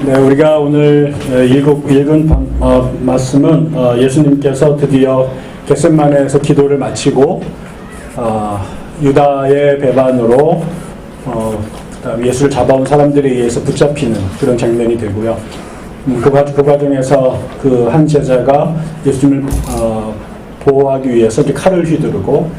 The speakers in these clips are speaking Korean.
네, 우리가 오늘 읽은 말씀은 예수님께서 드디어 겟세마네에서 기도를 마치고 유다의 배반으로 그다음에 예수를 잡아온 사람들에 의해서 붙잡히는 그런 장면이 되고요. 그 과정에서 그 한 제자가 예수님을 보호하기 위해서 이렇게 칼을 휘두르고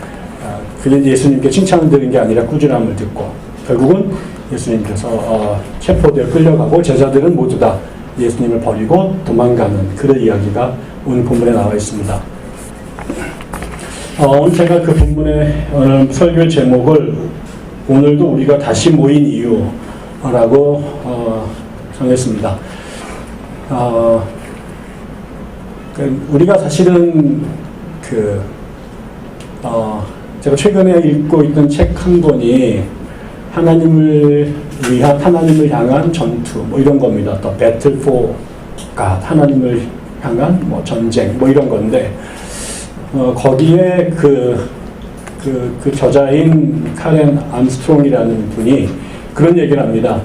그게 예수님께 칭찬을 드린 게 아니라 꾸지람을 듣고 결국은 예수님께서 체포되어 끌려가고 제자들은 모두 다 예수님을 버리고 도망가는 그런 이야기가 오늘 본문에 나와 있습니다. 오늘 제가 그 본문의 오늘 설교의 제목을 오늘도 우리가 다시 모인 이유라고 정했습니다. 우리가 사실은 제가 최근에 읽고 있던 책 한 권이 하나님을 향한 전투 이런 겁니다. 또 Battle for God, 하나님을 향한 전쟁 이런 건데 거기에 그 저자인 카렌 암스트롱이라는 분이 그런 얘기를 합니다.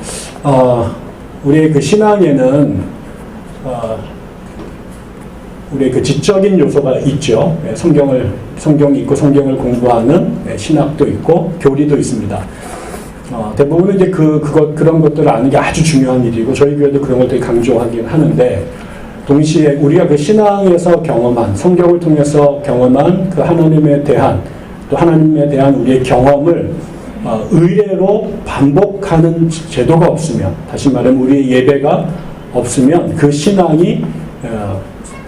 우리의 그 신앙에는 우리의 그 지적인 요소가 있죠. 성경이 있고 성경을 공부하는 신학도 있고 교리도 있습니다. 대부분은 이제 그런 것들을 아는 게 아주 중요한 일이고 저희 교회도 그런 것들을 강조하긴 하는데 동시에 우리가 그 신앙에서 경험한 성경을 통해서 경험한 그 하나님에 대한 또 하나님에 대한 우리의 경험을 의례로 반복하는 제도가 없으면 다시 말하면 우리의 예배가 없으면 그 신앙이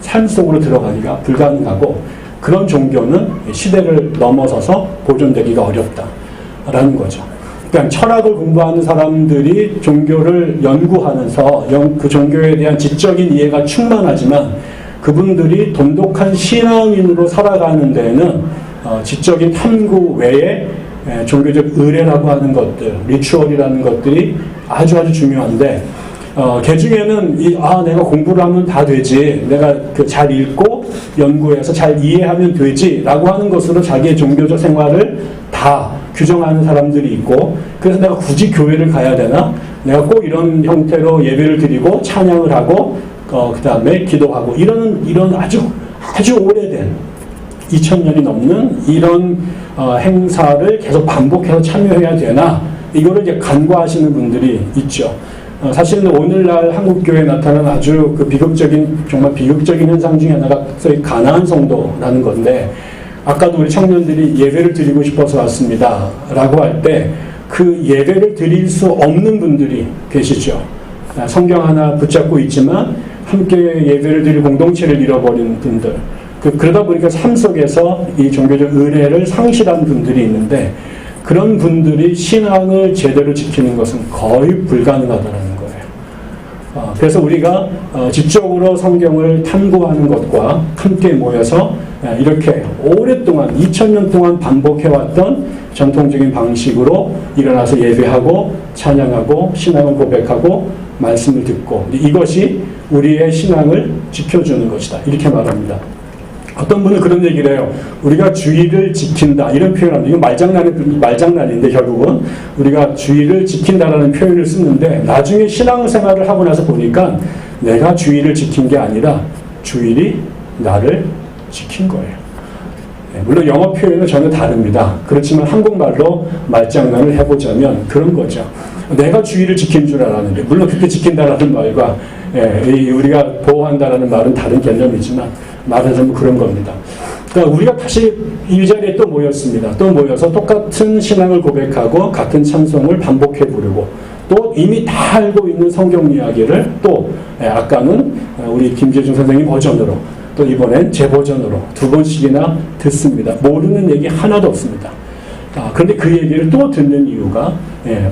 삶 속으로 들어가기가 불가능하고 그런 종교는 시대를 넘어서서 보존되기가 어렵다라는 거죠. 그러니까 철학을 공부하는 사람들이 종교를 연구하면서 그 종교에 대한 지적인 이해가 충만하지만 그분들이 돈독한 신앙인으로 살아가는 데에는 지적인 탐구 외에 종교적 의례라고 하는 것들, 리추얼이라는 것들이 아주 중요한데 그 중에는 내가 공부를 하면 다 되지, 내가 잘 읽고 연구해서 잘 이해하면 되지 라고 하는 것으로 자기의 종교적 생활을 다 규정하는 사람들이 있고 그래서 내가 굳이 교회를 가야 되나? 내가 꼭 이런 형태로 예배를 드리고 찬양을 하고 그 다음에 기도하고 이런 아주 오래된 2000년이 넘는 이런 행사를 계속 반복해서 참여해야 되나? 이거를 이제 간과하시는 분들이 있죠. 사실은 오늘날 한국교회에 나타나는 아주 정말 비극적인 현상 중에 하나가 소위 가나안 성도라는 건데 아까도 우리 청년들이 예배를 드리고 싶어서 왔습니다 라고 할 때 그 예배를 드릴 수 없는 분들이 계시죠. 성경 하나 붙잡고 있지만 함께 예배를 드릴 공동체를 잃어버린 분들 그러다 보니까 삶 속에서 이 종교적 의례를 상실한 분들이 있는데 그런 분들이 신앙을 제대로 지키는 것은 거의 불가능하다는 거예요. 그래서 우리가 지적으로 성경을 탐구하는 것과 함께 모여서 이렇게 오랫동안 2000년 동안 반복해왔던 전통적인 방식으로 일어나서 예배하고 찬양하고 신앙을 고백하고 말씀을 듣고 이것이 우리의 신앙을 지켜주는 것이다 이렇게 말합니다. 어떤 분은 그런 얘기를 해요. 우리가 주의를 지킨다 이런 표현을 합니다. 이건 말장난인데 결국은 우리가 주의를 지킨다라는 표현을 쓰는데 나중에 신앙생활을 하고 나서 보니까 내가 주의를 지킨 게 아니라 주일이 나를 지킨 거예요. 물론 영어 표현은 전혀 다릅니다. 그렇지만 한국말로 말장난을 해보자면 그런 거죠. 내가 주의를 지킨 줄 알았는데 물론 그렇게 지킨다라는 말과 우리가 보호한다라는 말은 다른 개념이지만 말하자면 그런 겁니다. 그러니까 우리가 다시 이 자리에 또 모였습니다. 또 모여서 똑같은 신앙을 고백하고 같은 찬송을 반복해 부르고 또 이미 다 알고 있는 성경 이야기를 또 아까는 우리 김재중 선생님 버전으로 또 이번엔 제 버전으로 2번씩이나 듣습니다. 모르는 얘기 하나도 없습니다. 그런데 그 얘기를 또 듣는 이유가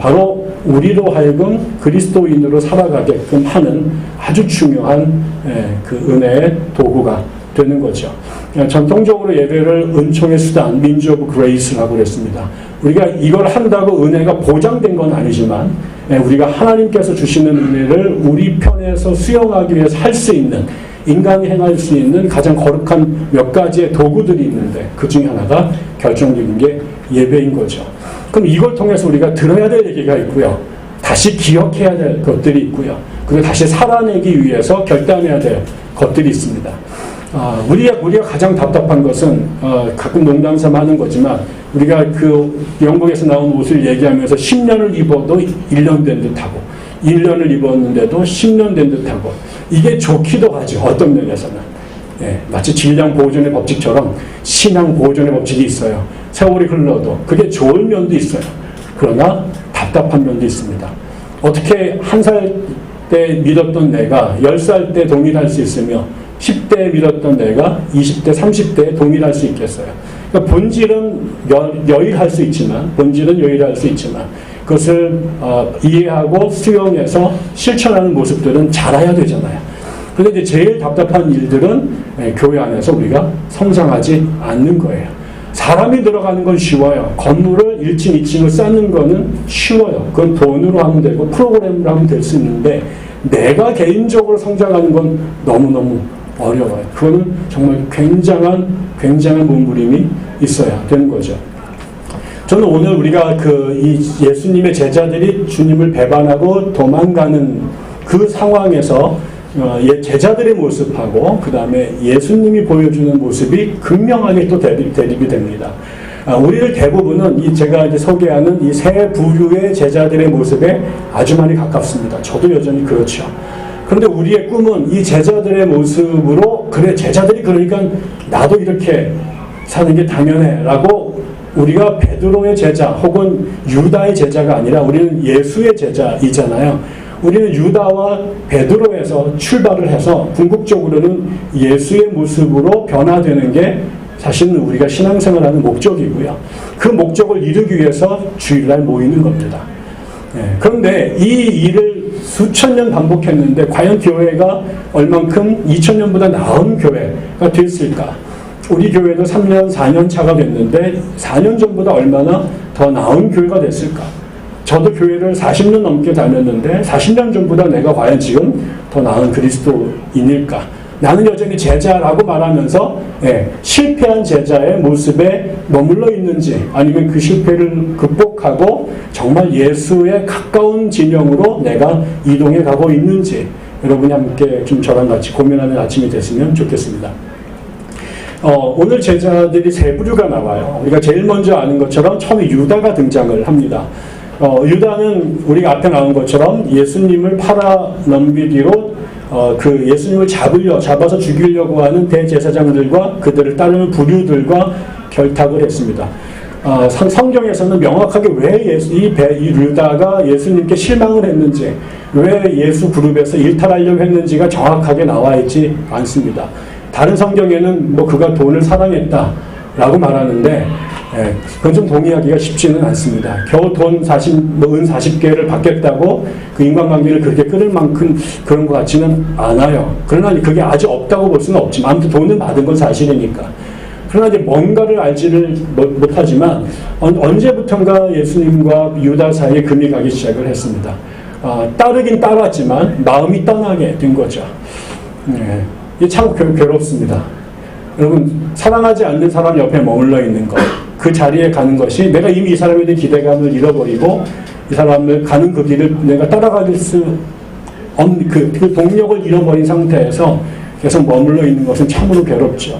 바로 우리로 하여금 그리스도인으로 살아가게끔 하는 아주 중요한 그 은혜의 도구가 되는 거죠. 전통적으로 예배를 은총의 수단, 민주 오브 그레이스라고 그랬습니다. 우리가 이걸 한다고 은혜가 보장된 건 아니지만 우리가 하나님께서 주시는 은혜를 우리 편에서 수용하기 위해서 할 수 있는 인간이 행할 수 있는 가장 거룩한 몇 가지의 도구들이 있는데 그 중에 하나가 결정적인 게 예배인 거죠. 그럼 이걸 통해서 우리가 들어야 될 얘기가 있고요. 다시 기억해야 될 것들이 있고요. 그리고 다시 살아내기 위해서 결단해야 될 것들이 있습니다. 우리가 가장 답답한 것은 가끔 농담 삼아 하는 거지만 우리가 그 영국에서 나온 옷을 얘기하면서 10년을 입어도 1년 된 듯하고 1년을 입었는데도 10년 된 듯하고 이게 좋기도 하죠. 어떤 면에서는. 마치 질량 보존의 법칙처럼 신앙 보존의 법칙이 있어요. 세월이 흘러도 그게 좋은 면도 있어요. 그러나 답답한 면도 있습니다. 어떻게 1살 때 믿었던 내가 10살 때 동일할 수 있으며 10대에 믿었던 내가 20대, 30대에 동일할 수 있겠어요. 그러니까 본질은 여일할 수 있지만 그것을 이해하고 수용해서 실천하는 모습들은 잘해야 되잖아요. 그런데 이제 제일 답답한 일들은 교회 안에서 우리가 성장하지 않는 거예요. 사람이 들어가는 건 쉬워요. 건물을 1층, 2층을 쌓는 거는 쉬워요. 그건 돈으로 하면 되고 프로그램으로 하면 될 수 있는데 내가 개인적으로 성장하는 건 너무너무 어려워요. 그거는 정말 굉장한 몸부림이 있어야 되는 거죠. 저는 오늘 우리가 이 예수님의 제자들이 주님을 배반하고 도망가는 그 상황에서 제자들의 모습하고 그 다음에 예수님이 보여주는 모습이 극명하게 또 대립이 됩니다. 우리들 대부분은 제가 이제 소개하는 이 세 부류의 제자들의 모습에 아주 많이 가깝습니다. 저도 여전히 그렇죠. 그런데 우리의 꿈은 이 제자들의 모습으로 그래 제자들이 그러니까 나도 이렇게 사는 게 당연해 라고 우리가 베드로의 제자 혹은 유다의 제자가 아니라 우리는 예수의 제자이잖아요. 우리는 유다와 베드로에서 출발을 해서 궁극적으로는 예수의 모습으로 변화되는 게 사실은 우리가 신앙생활하는 목적이고요. 그 목적을 이루기 위해서 주일날 모이는 겁니다. 그런데 이 일을 수천 년 반복했는데 과연 교회가 얼만큼 2000년보다 나은 교회가 됐을까? 우리 교회도 3년, 4년 차가 됐는데 4년 전보다 얼마나 더 나은 교회가 됐을까? 저도 교회를 40년 넘게 다녔는데 40년 전보다 내가 과연 지금 더 나은 그리스도인일까? 나는 여전히 제자라고 말하면서 실패한 제자의 모습에 머물러 있는지 아니면 그 실패를 극복하고 정말 예수에 가까운 진영으로 내가 이동해 가고 있는지 여러분이 함께 좀 저랑 같이 고민하는 아침이 됐으면 좋겠습니다. 오늘 제자들이 세 부류가 나와요. 우리가 제일 먼저 아는 것처럼 처음에 유다가 등장을 합니다. 유다는 우리가 앞에 나온 것처럼 예수님을 팔아 넘기기로 그 예수님을 잡아서 죽이려고 하는 대제사장들과 그들을 따르는 부류들과 결탁을 했습니다. 성경에서는 명확하게 왜 이 유다가 예수님께 실망을 했는지, 왜 예수 그룹에서 일탈하려고 했는지가 정확하게 나와 있지 않습니다. 다른 성경에는 그가 돈을 사랑했다라고 말하는데 그건 좀 동의하기가 쉽지는 않습니다. 겨우 돈 은 40개를 받겠다고 그 인간관계를 그렇게 끊을 만큼 그런 것 같지는 않아요. 그러나 그게 아주 없다고 볼 수는 없지만 아무튼 돈을 받은 건 사실이니까. 그러나 이제 뭔가를 알지를 못하지만 언제부턴가 예수님과 유다 사이에 금이 가기 시작을 했습니다. 따르긴 따랐지만 마음이 떠나게 된 거죠. 이게 참 괴롭습니다. 여러분, 사랑하지 않는 사람 옆에 머물러 있는 것, 그 자리에 가는 것이 내가 이미 이 사람에 대한 기대감을 잃어버리고 이 사람을 가는 그 길을 내가 따라갈 수 없는 그 동력을 잃어버린 상태에서 계속 머물러 있는 것은 참으로 괴롭죠.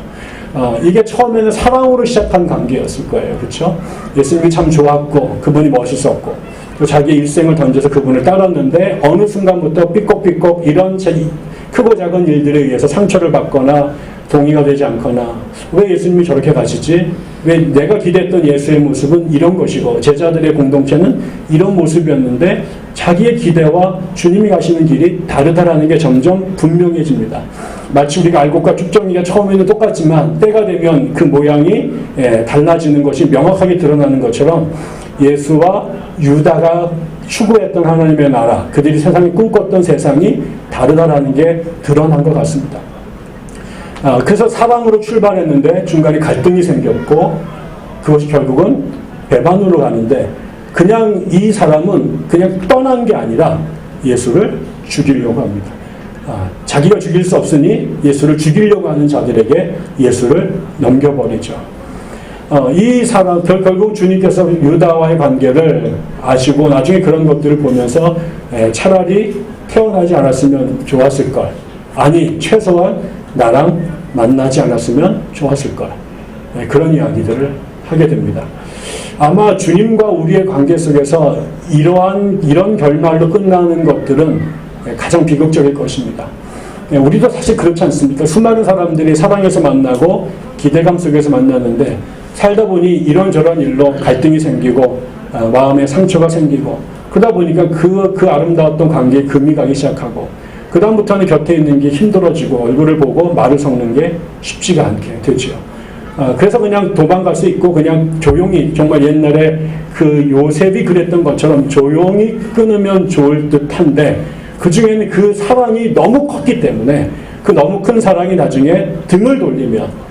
이게 처음에는 사랑으로 시작한 관계였을 거예요. 그렇죠? 예수님이 참 좋았고 그분이 멋있었고 또 자기의 일생을 던져서 그분을 따랐는데 어느 순간부터 삐걱삐걱 이런 크고 작은 일들에 의해서 상처를 받거나 동의가 되지 않거나 왜 예수님이 저렇게 가시지? 왜 내가 기대했던 예수의 모습은 이런 것이고 제자들의 공동체는 이런 모습이었는데 자기의 기대와 주님이 가시는 길이 다르다라는 게 점점 분명해집니다. 마치 우리가 알곡과 쭉정이가 처음에는 똑같지만 때가 되면 그 모양이 달라지는 것이 명확하게 드러나는 것처럼 예수와 유다가 추구했던 하나님의 나라, 그들이 세상에 꿈꿨던 세상이 다르다라는 게 드러난 것 같습니다. 그래서 사랑으로 출발했는데 중간에 갈등이 생겼고 그것이 결국은 배반으로 가는데 그냥 이 사람은 그냥 떠난 게 아니라 예수를 죽이려고 합니다. 자기가 죽일 수 없으니 예수를 죽이려고 하는 자들에게 예수를 넘겨버리죠. 이 사람, 결국 주님께서 유다와의 관계를 아시고 나중에 그런 것들을 보면서 차라리 태어나지 않았으면 좋았을걸. 아니, 최소한 나랑 만나지 않았으면 좋았을걸. 그런 이야기들을 하게 됩니다. 아마 주님과 우리의 관계 속에서 이런 결말로 끝나는 것들은 가장 비극적일 것입니다. 우리도 사실 그렇지 않습니까? 수많은 사람들이 사랑에서 만나고 기대감 속에서 만나는데 살다 보니 이런저런 일로 갈등이 생기고 마음에 상처가 생기고 그러다 보니까 그 아름다웠던 관계에 금이 가기 시작하고 그 다음부터는 곁에 있는 게 힘들어지고 얼굴을 보고 말을 섞는 게 쉽지가 않게 되죠. 그래서 그냥 도망갈 수 있고 그냥 조용히 정말 옛날에 그 요셉이 그랬던 것처럼 조용히 끊으면 좋을 듯한데 그 중에는 그 사랑이 너무 컸기 때문에 그 너무 큰 사랑이 나중에 등을 돌리면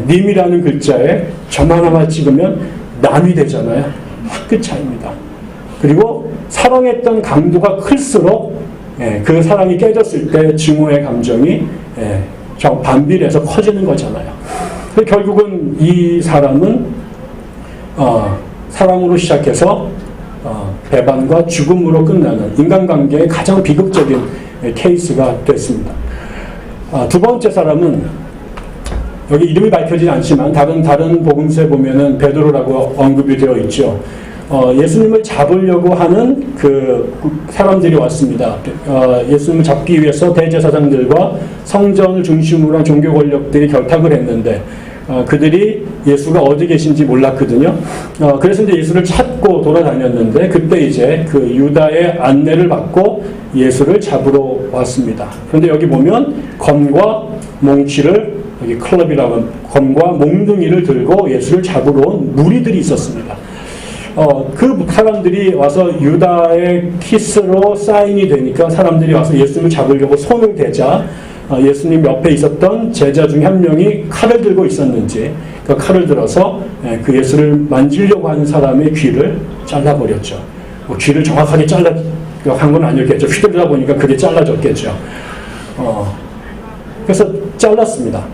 님이라는 글자에 점 하나만 찍으면 남이 되잖아요. 확 그 차이입니다. 그리고 사랑했던 강도가 클수록 그 사랑이 깨졌을 때 증오의 감정이 반비례해서 커지는 거잖아요. 결국은 이 사람은 사랑으로 시작해서 배반과 죽음으로 끝나는 인간관계의 가장 비극적인 케이스가 됐습니다. 두 번째 사람은 여기 이름이 밝혀지지 않지만 다른 복음서에 보면은 베드로라고 언급이 되어 있죠. 예수님을 잡으려고 하는 그 사람들이 왔습니다. 예수님을 잡기 위해서 대제사장들과 성전을 중심으로 한 종교 권력들이 결탁을 했는데 그들이 예수가 어디 계신지 몰랐거든요. 그래서 이제 예수를 찾고 돌아다녔는데 그때 이제 그 유다의 안내를 받고 예수를 잡으러 왔습니다. 그런데 여기 보면 검과 몽치를 여기 클럽이라고 검과 몽둥이를 들고 예수를 잡으러 온 무리들이 있었습니다. 그 사람들이 와서 유다의 키스로 사인이 되니까 사람들이 와서 예수님을 잡으려고 손을 대자 예수님 옆에 있었던 제자 중 한 명이 칼을 들고 있었는지 그 칼을 들어서 그 예수를 만지려고 하는 사람의 귀를 잘라버렸죠. 귀를 정확하게 한 건 아니었겠죠. 휘둘리다 보니까 그게 잘라졌겠죠. 그래서 잘랐습니다.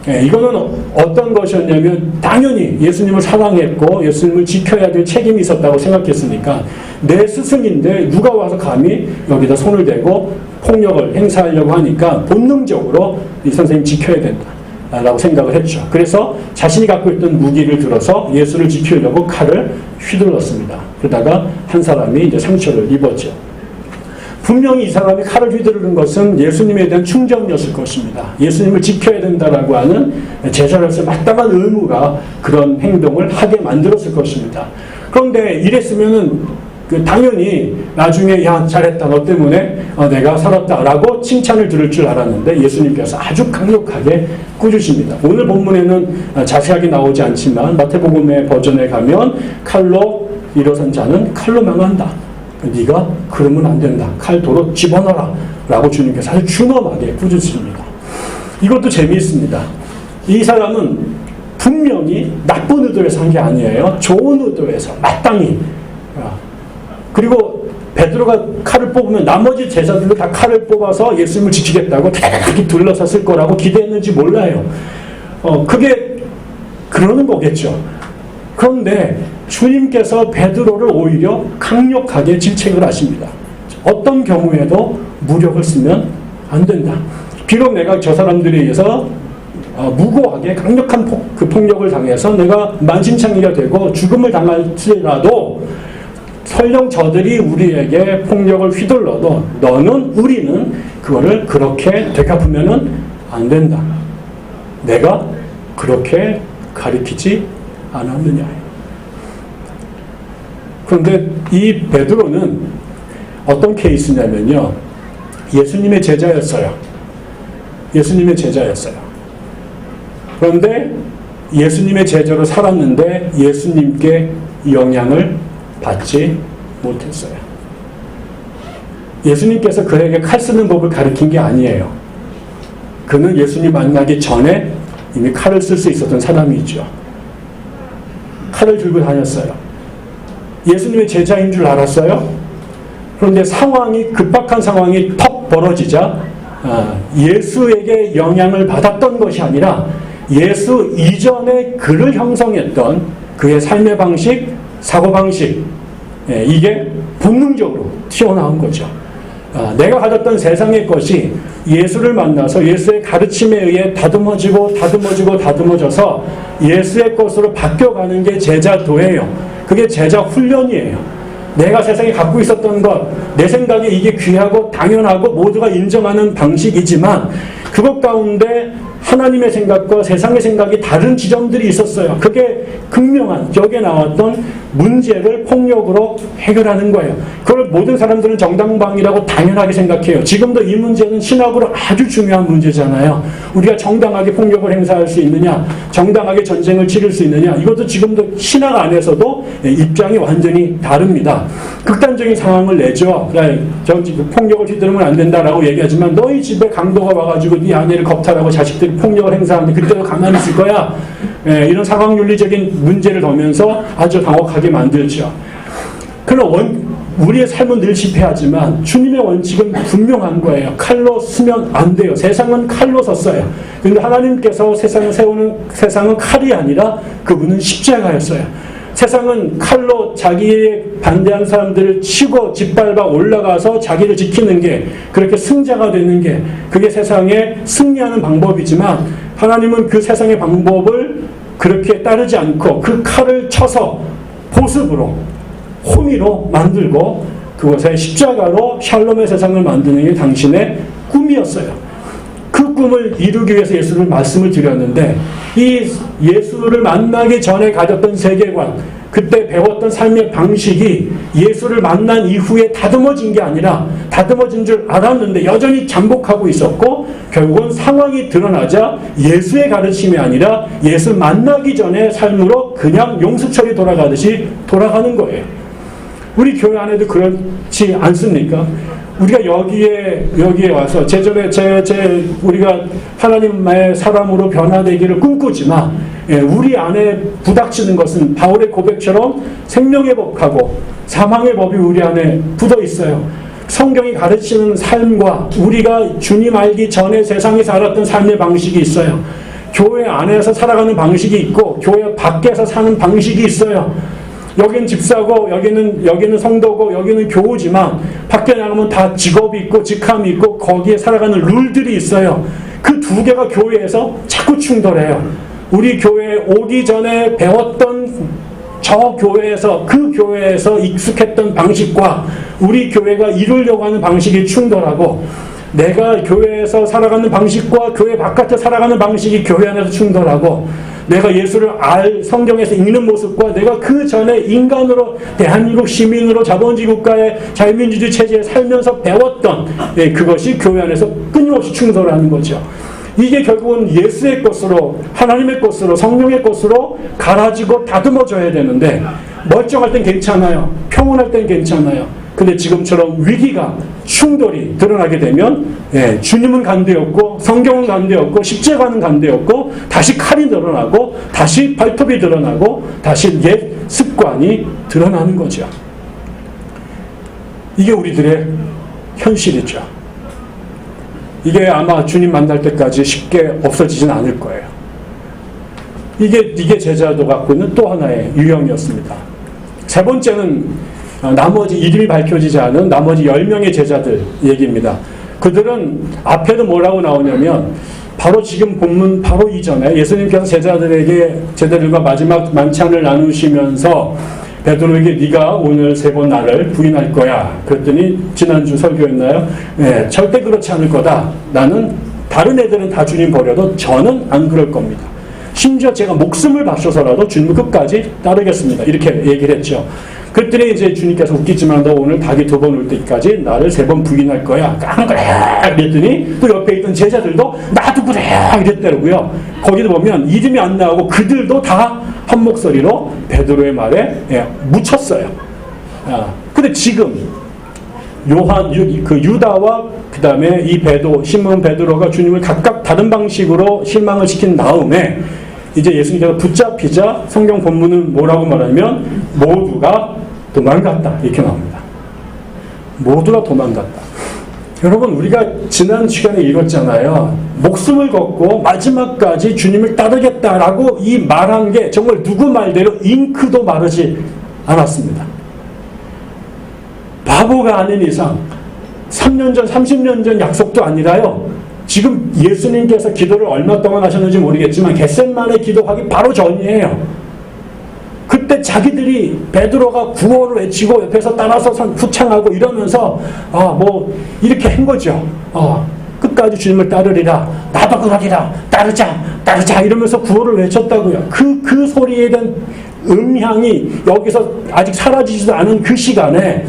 이거는 어떤 것이었냐면 당연히 예수님을 사랑했고 예수님을 지켜야 될 책임이 있었다고 생각했으니까 내 스승인데 누가 와서 감히 여기다 손을 대고 폭력을 행사하려고 하니까 본능적으로 이 선생님 지켜야 된다라고 생각을 했죠. 그래서 자신이 갖고 있던 무기를 들어서 예수를 지키려고 칼을 휘둘렀습니다. 그러다가 한 사람이 이제 상처를 입었죠. 분명히 이 사람이 칼을 휘두르는 것은 예수님에 대한 충정이었을 것입니다. 예수님을 지켜야 된다라고 하는 제자로서 마땅한 의무가 그런 행동을 하게 만들었을 것입니다. 그런데 이랬으면은 당연히 나중에 야 잘했다 너 때문에 내가 살았다라고 칭찬을 들을 줄 알았는데 예수님께서 아주 강력하게 꾸짖습니다. 오늘 본문에는 자세하게 나오지 않지만 마태복음의 버전에 가면 칼로 일어선 자는 칼로 망한다. 네가 그러면 안 된다. 칼 도로 집어넣어라. 라고 주님께서 아주 준엄하게 꾸짖습니다. 이것도 재미있습니다. 이 사람은 분명히 나쁜 의도에서 한 게 아니에요. 좋은 의도에서 마땅히. 그리고 베드로가 칼을 뽑으면 나머지 제자들도 다 칼을 뽑아서 예수님을 지키겠다고 이렇게 둘러섰을 거라고 기대했는지 몰라요. 그게 그러는 거겠죠. 그런데 주님께서 베드로를 오히려 강력하게 질책을 하십니다. 어떤 경우에도 무력을 쓰면 안 된다. 비록 내가 저 사람들에 의해서 무고하게 강력한 폭력을 당해서 내가 만신창이가 되고 죽음을 당할지라도 설령 저들이 우리에게 폭력을 휘둘러도 우리는 그거를 그렇게 되갚으면 안 된다. 내가 그렇게 가르치지 않았느냐. 그런데 이 베드로는 어떤 케이스냐면요. 예수님의 제자였어요. 예수님의 제자였어요. 그런데 예수님의 제자로 살았는데 예수님께 영향을 받지 못했어요. 예수님께서 그에게 칼 쓰는 법을 가르친 게 아니에요. 그는 예수님 만나기 전에 이미 칼을 쓸 수 있었던 사람이죠. 칼을 들고 다녔어요. 예수님의 제자인 줄 알았어요. 그런데 급박한 상황이 턱 벌어지자 예수에게 영향을 받았던 것이 아니라 예수 이전에 그를 형성했던 그의 삶의 방식, 사고방식, 이게 본능적으로 튀어나온 거죠. 내가 가졌던 세상의 것이 예수를 만나서 예수의 가르침에 의해 다듬어져서 예수의 것으로 바뀌어가는 게 제자도예요. 그게 제자 훈련이에요. 내가 세상에 갖고 있었던 것, 내 생각에 이게 귀하고 당연하고 모두가 인정하는 방식이지만 그것 가운데 하나님의 생각과 세상의 생각이 다른 지점들이 있었어요. 그게 극명한 여기에 나왔던 문제를 폭력으로 해결하는 거예요. 그걸 모든 사람들은 정당방위라고 당연하게 생각해요. 지금도 이 문제는 신학으로 아주 중요한 문제잖아요. 우리가 정당하게 폭력을 행사할 수 있느냐, 정당하게 전쟁을 치를 수 있느냐, 이것도 지금도 신학 안에서도 입장이 완전히 다릅니다. 극단적인 상황을 내죠. 폭력을 휘두르면 안 된다라고 얘기하지만 너희 집에 강도가 와가지고 네 아내를 겁탈하고 자식들이 폭력을 행사하는데 그때도 가만히 있을 거야. 이런 상황윤리적인 문제를 넣으면서 아주 당혹하게 만들죠. 그러나 우리의 삶은 늘 실패하지만 주님의 원칙은 분명한 거예요. 칼로 쓰면 안 돼요. 세상은 칼로 섰어요. 그런데 하나님께서 세상은 칼이 아니라 그분은 십자가였어요. 세상은 칼로 자기에 반대한 사람들을 치고 짓밟아 올라가서 자기를 지키는 게, 그렇게 승자가 되는 게 그게 세상에 승리하는 방법이지만 하나님은 그 세상의 방법을 그렇게 따르지 않고 그 칼을 쳐서 보습으로, 호미로 만들고 그것에 십자가로 샬롬의 세상을 만드는 게 당신의 꿈이었어요. 그 꿈을 이루기 위해서 예수를 말씀을 드렸는데, 이 예수를 만나기 전에 가졌던 세계관, 그때 배웠던 삶의 방식이 예수를 만난 이후에 다듬어진 게 아니라 다듬어진 줄 알았는데 여전히 잠복하고 있었고, 결국은 상황이 드러나자 예수의 가르침이 아니라 예수 만나기 전의 삶으로 그냥 용수철이 돌아가듯이 돌아가는 거예요. 우리 교회 안에도 그렇지 않습니까? 우리가 여기에 와서 우리가 하나님의 사람으로 변화되기를 꿈꾸지만, 우리 안에 부닥치는 것은 바울의 고백처럼 생명의 법하고 사망의 법이 우리 안에 붙어 있어요. 성경이 가르치는 삶과 우리가 주님 알기 전에 세상에 살았던 삶의 방식이 있어요. 교회 안에서 살아가는 방식이 있고 교회 밖에서 사는 방식이 있어요. 여기는 집사고 여기는 성도고 여기는 교우지만 밖에 나가면 다 직업이 있고 직함이 있고 거기에 살아가는 룰들이 있어요. 그 두 개가 교회에서 자꾸 충돌해요. 우리 교회에 오기 전에 배웠던 그 교회에서 익숙했던 방식과 우리 교회가 이루려고 하는 방식이 충돌하고, 내가 교회에서 살아가는 방식과 교회 바깥에 살아가는 방식이 교회 안에서 충돌하고, 내가 예수를 성경에서 읽는 모습과 내가 그 전에 인간으로 대한민국 시민으로 자본주의 국가의 자유민주주의 체제에 살면서 배웠던 그것이 교회 안에서 끊임없이 충돌하는 거죠. 이게 결국은 예수의 것으로, 하나님의 것으로, 성령의 것으로 갈아지고 다듬어져야 되는데, 멀쩡할 땐 괜찮아요. 평온할 땐 괜찮아요. 근데 지금처럼 위기가, 충돌이 드러나게 되면 주님은 간대였고 성경은 간대였고 십자가는 간대였고 다시 칼이 드러나고 다시 발톱이 드러나고 다시 옛 습관이 드러나는 거죠. 이게 우리들의 현실이죠. 이게 아마 주님 만날 때까지 쉽게 없어지진 않을 거예요. 이게 제자도 갖고 있는 또 하나의 유형이었습니다. 세 번째는 나머지 이름이 밝혀지지 않은 나머지 10명의 제자들 얘기입니다. 그들은 앞에도 뭐라고 나오냐면, 바로 지금 본문 바로 이전에 예수님께서 제자들과 마지막 만찬을 나누시면서 베드로에게 네가 오늘 3번 나를 부인할 거야. 그랬더니 지난주 설교였나요? 절대 그렇지 않을 거다. 나는 다른 애들은 다 주님 버려도 저는 안 그럴 겁니다. 심지어 제가 목숨을 바쳐서라도 주님을 끝까지 따르겠습니다. 이렇게 얘기를 했죠. 그랬더니 이제 주님께서 웃기지만 너 오늘 닭이 2번 올 때까지 나를 3번 부인할 거야. 안 그래. 그랬더니 또 옆에 있던 제자들도 나도 그래. 이랬더라고요. 거기도 보면 이름이 안 나오고 그들도 다 한 목소리로 베드로의 말에 묻혔어요. 근데 지금 유다와 그 다음에 시몬 베드로가 주님을 각각 다른 방식으로 실망을 시킨 다음에 이제 예수님께서 붙잡히자 성경 본문은 뭐라고 말하면 모두가 도망갔다 이렇게 나옵니다. 모두가 도망갔다. 여러분, 우리가 지난 시간에 읽었잖아요. 목숨을 걸고 마지막까지 주님을 따르겠다라고 이 말한 게 정말 누구 말대로 잉크도 마르지 않았습니다. 바보가 아닌 이상 3년 전, 30년 전 약속도 아니라요. 지금 예수님께서 기도를 얼마 동안 하셨는지 모르겠지만 겟셋마네 기도하기 바로 전이에요. 그때 자기들이 베드로가 구호를 외치고 옆에서 따라서 후창하고 이러면서 이렇게 한 거죠. 끝까지 주님을 따르리라, 나도 그러리라, 따르자 이러면서 구호를 외쳤다고요. 그 소리에 대한 음향이 여기서 아직 사라지지도 않은 그 시간에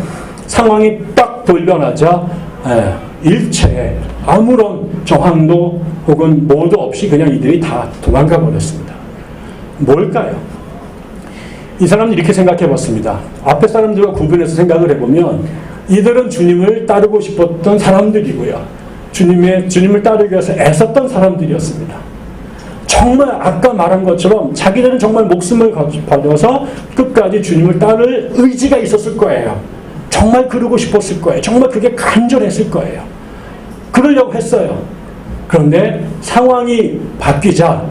상황이 딱 돌변하자 일체에 아무런 저항도 혹은 뭐도 없이 그냥 이들이 다 도망가 버렸습니다. 뭘까요? 이 사람은 이렇게 생각해 봤습니다. 앞에 사람들과 구분해서 생각을 해보면 이들은 주님을 따르고 싶었던 사람들이고요. 주님을 따르기 위해서 애썼던 사람들이었습니다. 정말 아까 말한 것처럼 자기들은 정말 목숨을 걸어서 끝까지 주님을 따를 의지가 있었을 거예요. 정말 그러고 싶었을 거예요. 정말 그게 간절했을 거예요. 그러려고 했어요. 그런데 상황이 바뀌자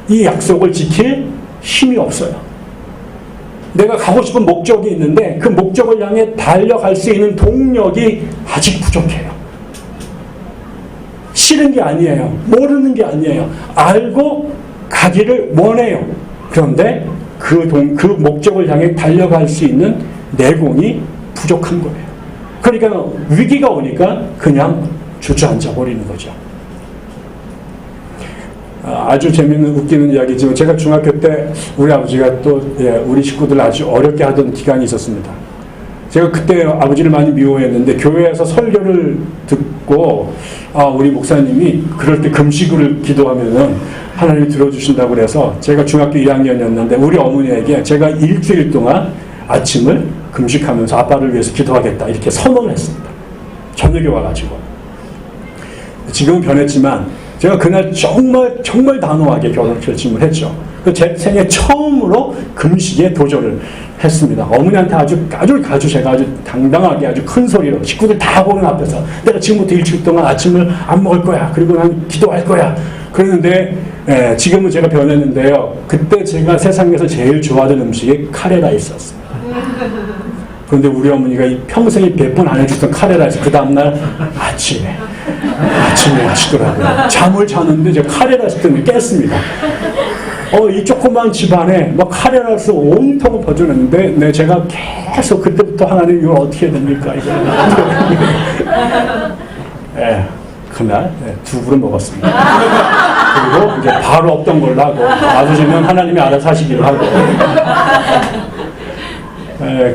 이 약속을 지킬 힘이 없어요. 내가 가고 싶은 목적이 있는데 그 목적을 향해 달려갈 수 있는 동력이 아직 부족해요. 싫은 게 아니에요. 모르는 게 아니에요. 알고 가기를 원해요. 그런데 그 목적을 향해 달려갈 수 있는 내공이 부족한 거예요. 그러니까 위기가 오니까 그냥 주저앉아 버리는 거죠. 아주 재미있는 웃기는 이야기지만 제가 중학교 때 우리 아버지가 또 우리 식구들 아주 어렵게 하던 기간이 있었습니다. 제가 그때 아버지를 많이 미워했는데 교회에서 설교를 듣고 우리 목사님이 그럴 때 금식을 기도하면은 하나님이 들어주신다고 그래서 제가 중학교 2학년이었는데 우리 어머니에게 제가 일주일 동안 아침을 금식하면서 아빠를 위해서 기도하겠다 이렇게 선언을 했습니다. 저녁에 와가지고. 지금은 변했지만 제가 그날 정말 단호하게 결심을 했죠. 제 생애 처음으로 금식에 도전을 했습니다. 어머니한테 아주 제가 아주 당당하게 아주 큰 소리로 식구들 다 보는 앞에서 내가 지금부터 일주일 동안 아침을 안 먹을 거야. 그리고 난 기도할 거야. 그랬는데 지금은 제가 변했는데요. 그때 제가 세상에서 제일 좋아하는 음식이 카레라이스였어요. 그런데 우리 어머니가 평생에 몇 번 안 해줬던 카레라이스 그 다음날 아침에 하시더라고요. 잠을 자는데 제가 카레라이스 때문에 깼습니다. 이 조그만 집안에 카레라이스 온통 퍼주는데 제가 계속 그때부터 하나님 이걸 어떻게 해야 됩니까? 그날 두 그릇 먹었습니다. 그리고 이제 바로 없던 걸로 하고 아버지는 하나님이 알아서 하시기로 하고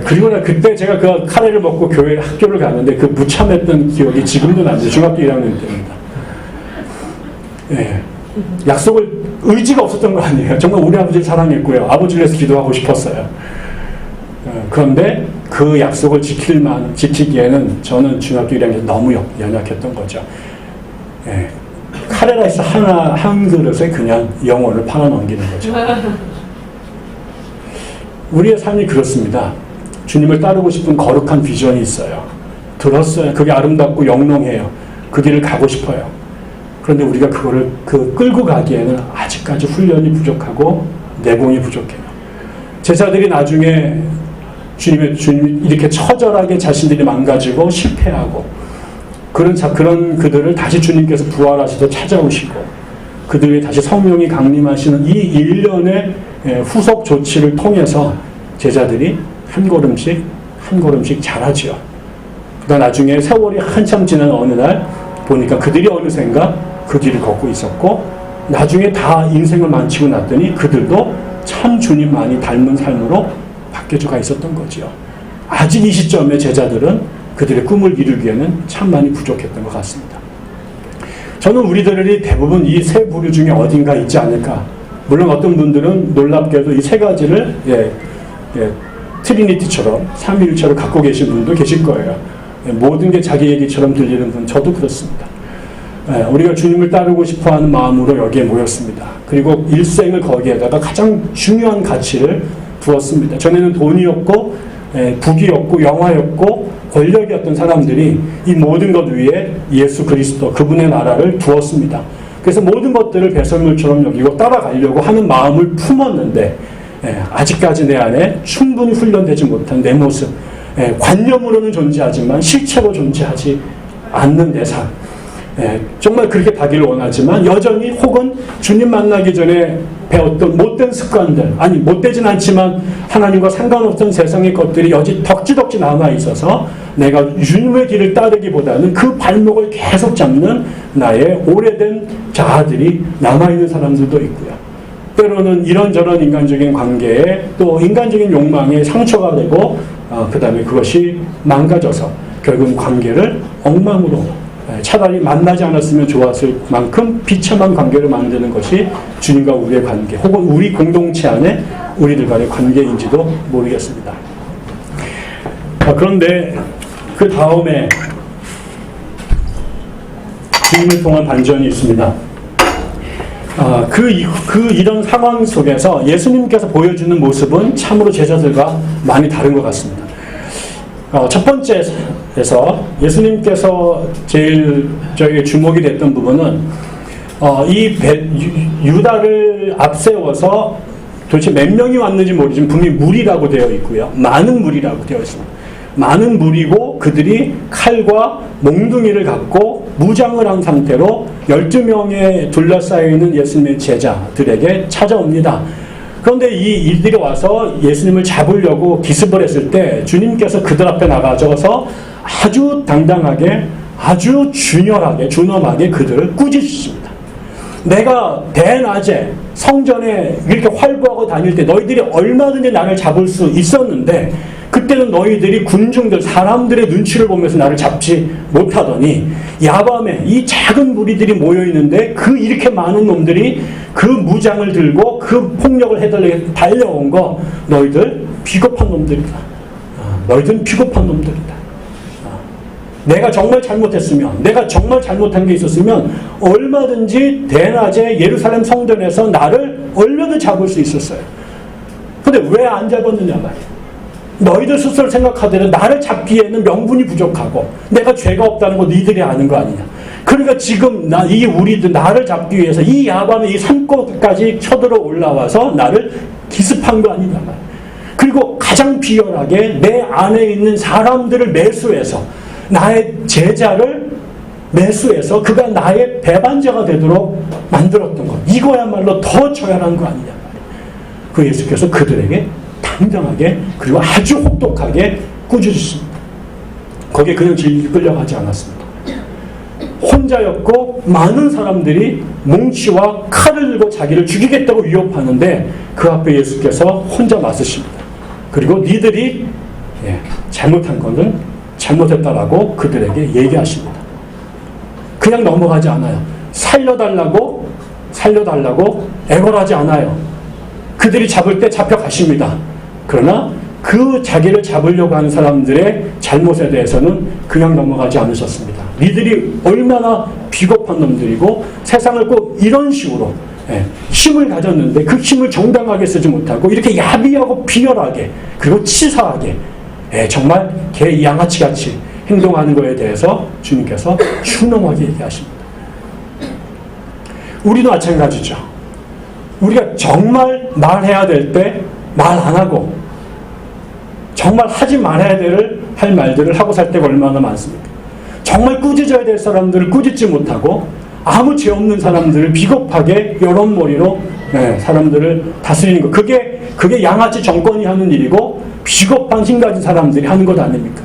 그리고 그때 제가 그 카레를 먹고 학교를 갔는데 그 무참했던 기억이 지금도 납니다. 중학교 1학년 때입니다. 약속을 의지가 없었던 거 아니에요. 정말 우리 아버지를 사랑했고요. 아버지를 위해서 기도하고 싶었어요. 그런데 그 약속을 지키기에는 저는 중학교 1학년 너무 연약했던 거죠. 카레라이스 한 그릇에 그냥 영혼을 팔아넘기는 거죠. 우리의 삶이 그렇습니다. 주님을 따르고 싶은 거룩한 비전이 있어요. 들었어요. 그게 아름답고 영롱해요. 그 길을 가고 싶어요. 그런데 우리가 그거를 끌고 가기에는 아직까지 훈련이 부족하고 내공이 부족해요. 제자들이 나중에 주님 이렇게 처절하게 자신들이 망가지고 실패하고 그런 그들을 다시 주님께서 부활하시다 찾아오시고 그들에게 다시 성령이 강림하시는 이 일련의 후속 조치를 통해서 제자들이 한 걸음씩 자라지요. 그러다 나중에 세월이 한참 지난 어느 날 보니까 그들이 어느샌가 그 길을 걷고 있었고 나중에 다 인생을 마치고 났더니 그들도 참 주님만이 닮은 삶으로 바뀌어가 있었던 거죠. 아직 이 시점에 제자들은 그들의 꿈을 이루기에는 참 많이 부족했던 것 같습니다. 저는 우리들이 대부분 이 세 부류 중에 어딘가 있지 않을까. 물론 어떤 분들은 놀랍게도 이 세 가지를 트리니티처럼 삼위일체로 갖고 계신 분도 계실 거예요. 모든 게 자기 얘기처럼 들리는 분, 저도 그렇습니다. 우리가 주님을 따르고 싶어하는 마음으로 여기에 모였습니다. 그리고 일생을 거기에다가 가장 중요한 가치를 두었습니다. 전에는 돈이었고 북이었고 영화였고 권력이었던 사람들이 이 모든 것 위에 예수 그리스도 그분의 나라를 두었습니다. 그래서 모든 것들을 배설물처럼 여기고 따라가려고 하는 마음을 품었는데 아직까지 내 안에 충분히 훈련되지 못한 내 모습, 관념으로는 존재하지만 실체로 존재하지 않는 내 삶, 정말 그렇게 가기를 원하지만 여전히 혹은 주님 만나기 전에 배웠던 못된 습관들, 아니 못되진 않지만 하나님과 상관없던 세상의 것들이 여지 덕지덕지 남아있어서 내가 주님의 길을 따르기보다는 그 발목을 계속 잡는 나의 오래된 자아들이 남아있는 사람들도 있고요. 때로는 이런저런 인간적인 관계에 또 인간적인 욕망에 상처가 되고 그 다음에 그것이 망가져서 결국은 관계를 엉망으로, 차라리 만나지 않았으면 좋았을 만큼 비참한 관계를 만드는 것이 주님과 우리의 관계 혹은 우리 공동체 안에 우리들 간의 관계인지도 모르겠습니다. 그런데 그 다음에 주님을 통한 반전이 있습니다. 이런 상황 속에서 예수님께서 보여주는 모습은 참으로 제자들과 많이 다른 것 같습니다. 첫 번째에서 예수님께서 제일 저에게 주목이 됐던 부분은 유다를 앞세워서 도대체 몇 명이 왔는지 모르지만 분명히 무리라고 되어 있고요. 많은 무리라고 되어 있습니다. 많은 무리고 그들이 칼과 몽둥이를 갖고 무장을 한 상태로 12명에 둘러싸여 있는 예수님의 제자들에게 찾아옵니다. 그런데 이 일들이 와서 예수님을 잡으려고 기습을 했을 때 주님께서 그들 앞에 나가셔서 아주 당당하게, 아주 준엄하게 그들을 꾸짖으십니다. 내가 대낮에 성전에 이렇게 활보하고 다닐 때 너희들이 얼마든지 나를 잡을 수 있었는데 그때는 너희들이 군중들, 사람들의 눈치를 보면서 나를 잡지 못하더니 야밤에 이 작은 무리들이 모여있는데 이렇게 많은 놈들이 그 무장을 들고 그 폭력을 해달라고 달려온 거 너희들 비겁한 놈들이다. 너희들은 비겁한 놈들이다. 내가 정말 잘못했으면, 내가 정말 잘못한 게 있었으면 얼마든지 대낮에 예루살렘 성전에서 나를 얼마든 잡을 수 있었어요. 근데 왜 안 잡았느냐 말이야. 너희들 스스로 생각하더라도 나를 잡기에는 명분이 부족하고 내가 죄가 없다는 거 너희들이 아는 거 아니냐. 그러니까 지금 이 우리들 나를 잡기 위해서 이 야밤에 이 산골까지 쳐들어 올라와서 나를 기습한 거 아니냐 말이야. 그리고 가장 비열하게 내 안에 있는 사람들을 매수해서 나의 제자를 매수해서 그가 나의 배반자가 되도록 만들었던 것. 이거야말로 더 처열한 거 아니냐 말이야. 그 예수께서 그들에게 당당하게 그리고 아주 혹독하게 꾸짖으십니다. 거기에 그냥 질질 끌려가지 않았습니다. 혼자였고 많은 사람들이 몽치와 칼을 들고 자기를 죽이겠다고 위협하는데 그 앞에 예수께서 혼자 맞으십니다. 그리고 니들이 잘못한 것은 잘못했다라고 그들에게 얘기하십니다. 그냥 넘어가지 않아요. 살려달라고 애걸하지 않아요. 그들이 잡을 때 잡혀가십니다. 그러나 그 자기를 잡으려고 하는 사람들의 잘못에 대해서는 그냥 넘어가지 않으셨습니다. 니들이 얼마나 비겁한 놈들이고 세상을 꼭 이런 식으로 힘을 가졌는데 그 힘을 정당하게 쓰지 못하고 이렇게 야비하고 비열하게 그리고 치사하게 정말 개 양아치같이 행동하는 것에 대해서 주님께서 추nom하게 얘기하십니다. 우리도 마찬가지죠. 우리가 정말 말해야 될 때 말 안 하고 정말 하지 말아야 할 말들을 하고 살 때가 얼마나 많습니까? 정말 꾸짖어야 될 사람들을 꾸짖지 못하고 아무 죄 없는 사람들을 비겁하게 여론 머리로 사람들을 다스리는 것. 그게 양아치 정권이 하는 일이고 비겁한 힘 가진 사람들이 하는 것 아닙니까?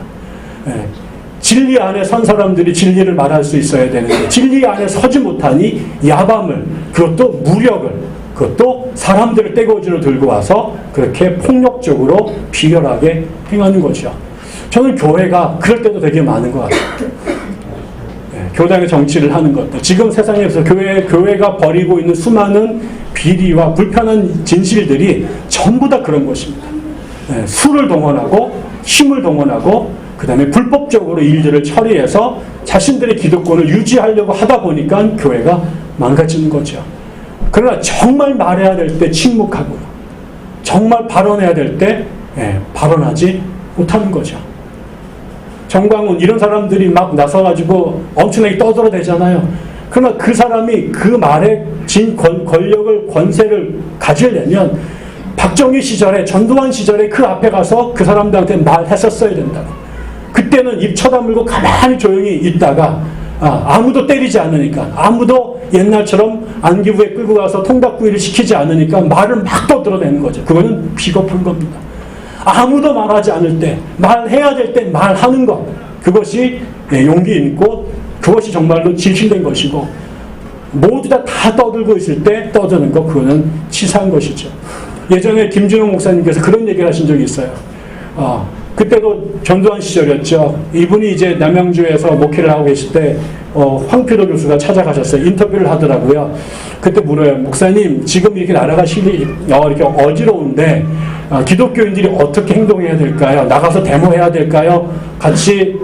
진리 안에 선 사람들이 진리를 말할 수 있어야 되는데 진리 안에 서지 못하니 야밤을, 그것도 무력을, 그것도 사람들을 떼거지로 들고 와서 그렇게 폭력적으로 비열하게 행하는 거죠. 저는 교회가 그럴 때도 되게 많은 것 같아요. 교단의 정치를 하는 것들. 지금 세상에서 교회가 벌이고 있는 수많은 비리와 불편한 진실들이 전부 다 그런 것입니다. 수를 동원하고 힘을 동원하고 그 다음에 불법적으로 일들을 처리해서 자신들의 기득권을 유지하려고 하다 보니까 교회가 망가지는 거죠. 그러나 정말 말해야 될 때 침묵하고요. 정말 발언해야 될 때 발언하지 못하는 거죠. 정광훈 이런 사람들이 막 나서가지고 엄청나게 떠들어대잖아요. 그러나 그 사람이 그 말에 진 권력을, 권세를 가지려면 박정희 시절에, 전두환 시절에 그 앞에 가서 그 사람들한테 말했었어야 된다고. 그때는 입 쳐다물고 가만히 조용히 있다가 아무도 때리지 않으니까, 아무도 옛날처럼 안기부에 끌고 가서 통닭구이를 시키지 않으니까 말을 막 떠들어대는 거죠. 그거는 비겁한 겁니다. 아무도 말하지 않을 때, 말해야 될 때 말하는 것, 그것이 용기 있고 그것이 정말로 진실된 것이고, 모두 다 떠들고 있을 때 떠드는 것, 그거는 치사한 것이죠. 예전에 김준호 목사님께서 그런 얘기를 하신 적이 있어요. 그때도 전두환 시절이었죠. 이분이 이제 남양주에서 목회를 하고 계실 때 황필호 교수가 찾아가셨어요. 인터뷰를 하더라고요. 그때 물어요. 목사님, 지금 이렇게 나라가 이렇게 어지러운데 기독교인들이 어떻게 행동해야 될까요? 나가서 데모해야 될까요? 같이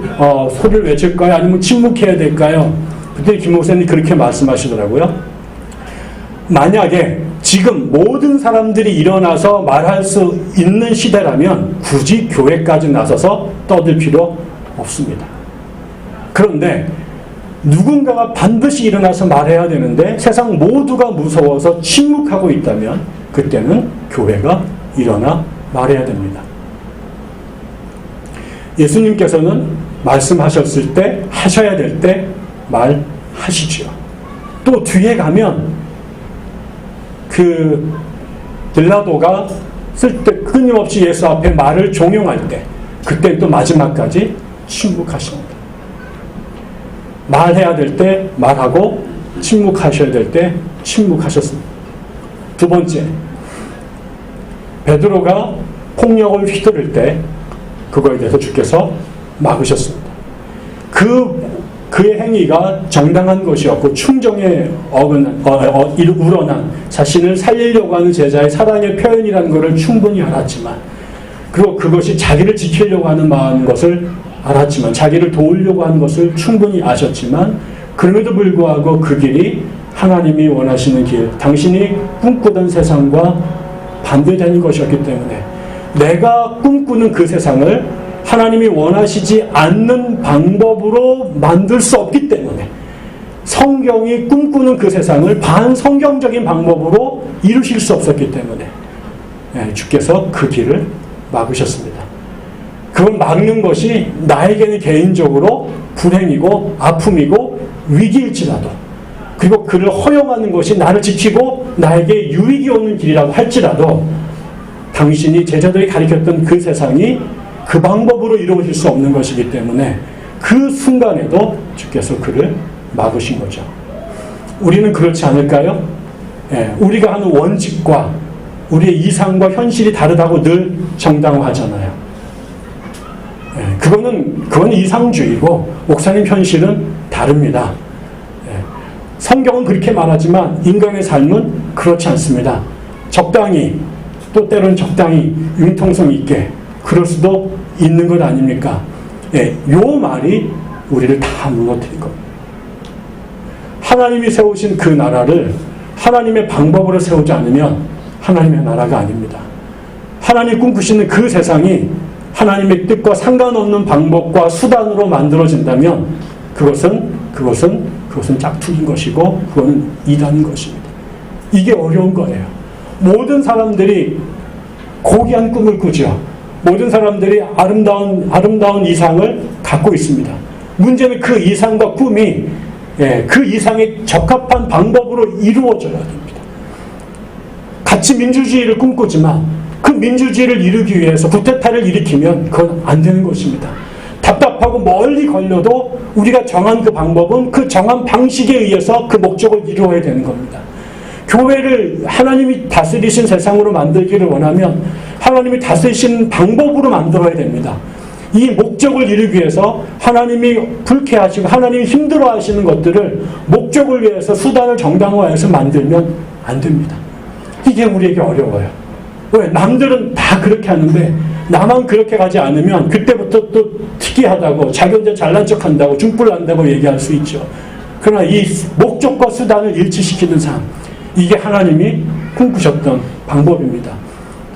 소리를 외칠까요? 아니면 침묵해야 될까요? 그때 김 목사님이 그렇게 말씀하시더라고요. 만약에 지금 모든 사람들이 일어나서 말할 수 있는 시대라면 굳이 교회까지 나서서 떠들 필요 없습니다. 그런데 누군가가 반드시 일어나서 말해야 되는데 세상 모두가 무서워서 침묵하고 있다면 그때는 교회가 일어나 말해야 됩니다. 예수님께서는 말씀하셨을 때, 하셔야 될 때 말하시죠. 또 뒤에 가면 그 빌라도가 쓸 때 끊임없이 예수 앞에 말을 종용할 때, 그때 또 마지막까지 침묵하십니다. 말해야 될 때 말하고 침묵하셔야 될 때 침묵하셨습니다. 두 번째, 베드로가 폭력을 휘두를 때 그거에 대해서 주께서 막으셨습니다. 그의 행위가 정당한 것이었고 충정에 우러난 자신을 살리려고 하는 제자의 사랑의 표현이라는 것을 충분히 알았지만, 그리고 그것이 자기를 지키려고 하는 마음인 것을 알았지만, 자기를 도우려고 하는 것을 충분히 아셨지만, 그럼에도 불구하고 그 길이 하나님이 원하시는 길, 당신이 꿈꾸던 세상과 반대되는 것이었기 때문에 내가 꿈꾸는 그 세상을 하나님이 원하시지 않는 방법으로 만들 수 없기 때문에, 성경이 꿈꾸는 그 세상을 반성경적인 방법으로 이루실 수 없었기 때문에 주께서 그 길을 막으셨습니다. 그걸 막는 것이 나에게는 개인적으로 불행이고 아픔이고 위기일지라도, 그리고 그를 허용하는 것이 나를 지키고 나에게 유익이 오는 길이라고 할지라도, 당신이 제자들이 가르쳤던 그 세상이 그 방법으로 이루어질 수 없는 것이기 때문에 그 순간에도 주께서 그를 막으신 거죠. 우리는 그렇지 않을까요? 우리가 하는 원칙과 우리의 이상과 현실이 다르다고 늘 정당화하잖아요. 그건 이상주의고 목사님 현실은 다릅니다. 성경은 그렇게 말하지만 인간의 삶은 그렇지 않습니다. 적당히, 또 때로는 적당히 융통성 있게 그럴 수도 있는 것 아닙니까? 요 말이 우리를 다 무너뜨린 겁니다. 하나님이 세우신 그 나라를 하나님의 방법으로 세우지 않으면 하나님의 나라가 아닙니다. 하나님 꿈꾸시는 그 세상이 하나님의 뜻과 상관없는 방법과 수단으로 만들어진다면 그것은 짝퉁인 것이고 그것은 이단인 것입니다. 이게 어려운 거예요. 모든 사람들이 고귀한 꿈을 꾸죠. 모든 사람들이 아름다운 이상을 갖고 있습니다. 문제는 그 이상과 꿈이 그 이상에 적합한 방법으로 이루어져야 됩니다. 같이 민주주의를 꿈꾸지만 그 민주주의를 이루기 위해서 구테타를 일으키면 그건 안 되는 것입니다. 답답하고 멀리 걸려도 우리가 정한 그 방법은 그 정한 방식에 의해서 그 목적을 이루어야 되는 겁니다. 교회를 하나님이 다스리신 세상으로 만들기를 원하면 하나님이 다스리신 방법으로 만들어야 됩니다. 이 목적을 이루기 위해서 하나님이 불쾌하시고 하나님이 힘들어하시는 것들을 목적을 위해서 수단을 정당화해서 만들면 안 됩니다. 이게 우리에게 어려워요. 왜? 남들은 다 그렇게 하는데 나만 그렇게 가지 않으면 그때부터 또 특이하다고, 자기 혼자 잘난 척한다고, 중불난다고 얘기할 수 있죠. 그러나 이 목적과 수단을 일치시키는 삶, 이게 하나님이 꿈꾸셨던 방법입니다.